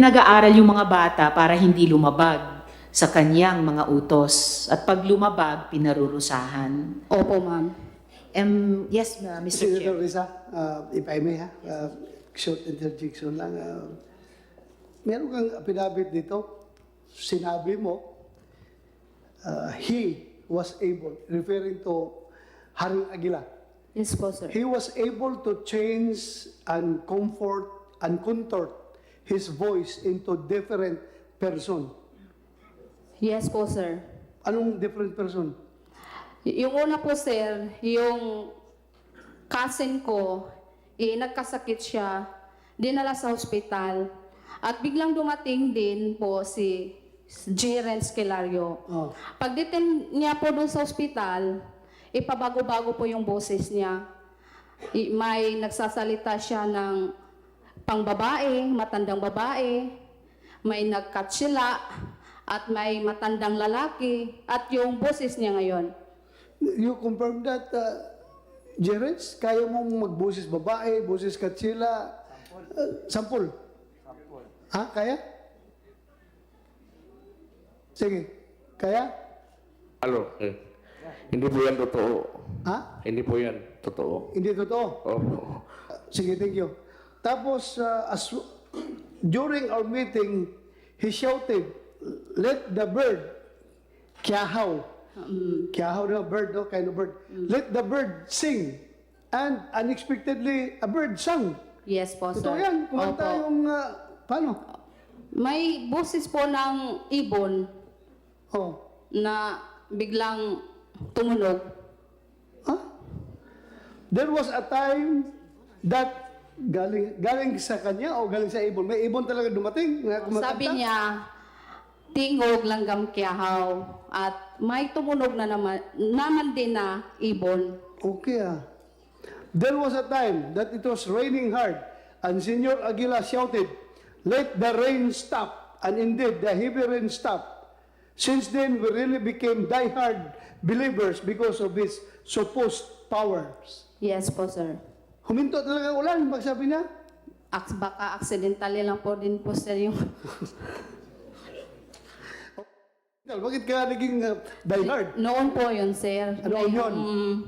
Nag-aaral yung mga bata para hindi lumabag sa kanyang mga utos. At pag lumabag, pinarurusahan. Opo, ma'am. Yes, Mr. Chair. Senator Risa, if I may, short interjection lang. Meron kang affidavit dito. Sinabi mo, he was able, referring to Haring Aguila, Yes po, sir. he was able to change and comfort and contort his voice into different person. Yes po, sir. Anong different person? Yung una po, sir, yung cousin ko, nagkasakit siya, dinala sa hospital, at biglang dumating din po si Jeren Skelario. Oh. Pagdating niya po doon sa hospital, ipabago-bago po yung boses niya. May nagsasalita siya ng pangbabae, matandang babae, may nagkatsila, at may matandang lalaki, at yung boses niya ngayon. You confirm that, Jerez? Kaya mong magboses babae, boses katsila, sampol? Ha? Kaya? Sige. Kaya? Hindi po yan totoo. Ha? Hindi po yan totoo. Hindi totoo? Opo. Sige, thank you. Tapos, during our meeting, he shouted, "Let the bird, kiahaw." Kiahaw na bird, no? Kind of bird. Let the bird sing. And unexpectedly, a bird sang. Yes po, sir. Totoo yan. Kumanta Opo. yung, paano? May boses po ng ibon Oh. na biglang tumunog. Huh? There was a time that galing sa kanya o galing sa ibon. May ibon talaga dumating na kumakanta. Sabi niya, tingog langgam kiyahaw, at may tumunog na naman din na ibon. Okay There was a time that it was raining hard and Senor Aguila shouted, "Let the rain stop." And indeed, the heavy rain stopped. Since then, we really became diehard believers because of his supposed powers. Yes po, sir. Huminto talaga ang ulan, magsabi niya. Baka accidentally lang po din po, sir, yung... Bakit kaya naging diehard? Noon po yun, sir. Ano yun?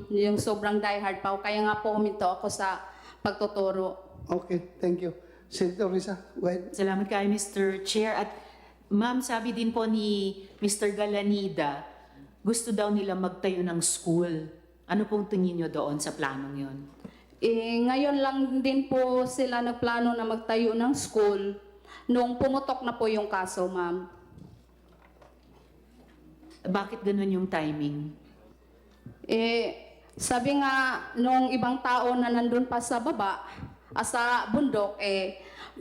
Yung sobrang diehard pa. Kaya nga po huminto ako sa pagtuturo. Okay, thank you. Senator Risa, go ahead. Salamat kay Mr. Chair. At ma'am, sabi din po ni Mr. Galanida, gusto daw nila magtayo ng school. Ano pong tingin nyo doon sa planong yon? Ngayon lang din po sila nagplano na magtayo ng school nung pumutok na po yung kaso, ma'am. Bakit ganun yung timing? Sabi nga nung ibang tao na nandun pa sa baba, sa bundok,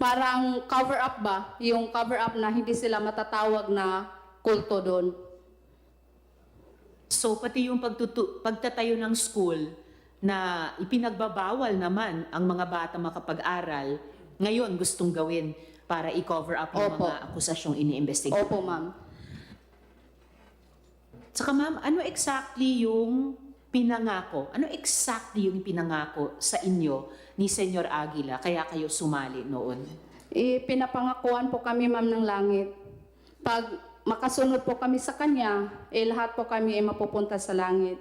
parang cover up ba? Yung cover up na hindi sila matatawag na kulto doon. So pati yung pagtatayo ng school na ipinagbabawal naman ang mga bata makapag-aral, ngayon gustong gawin para i-cover up yung Opo. mga akusasyong iniimbestiga. Opo, ma'am. Saka ma'am, ano exactly yung pinangako? Ano exactly yung pinangako sa inyo ni Senyor Aguila kaya kayo sumali noon? Pinapangakuan po kami, ma'am, ng langit. Pag makasunod po kami sa kanya, lahat po kami ay mapupunta sa langit.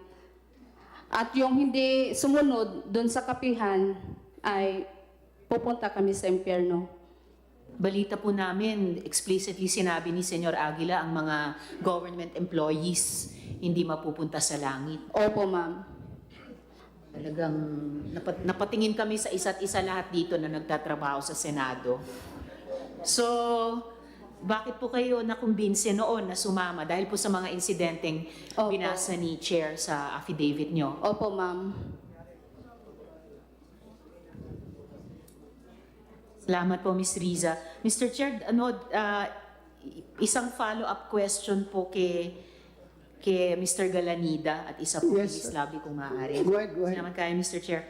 At yung hindi sumunod doon sa kapihan, ay pupunta kami sa impyerno. Balita po namin, explicitly sinabi ni Senyor Aguila ang mga government employees hindi mapupunta sa langit. Opo, ma'am. Talagang napatingin kami sa isa't isa lahat dito na nagtatrabaho sa Senado. So, bakit po kayo nakumbinse noon na sumama? Dahil po sa mga insidenteng Opo. binasa ni Chair sa affidavit nyo. Opo, ma'am. Salamat po, Ms. Riza. Mr. Chair, isang follow-up question po kay Mr. Galanida at isa po kay Yes. Ms. Lovely kung maaari. Go ahead, go ahead. Salamat kayo, Mr. Chair.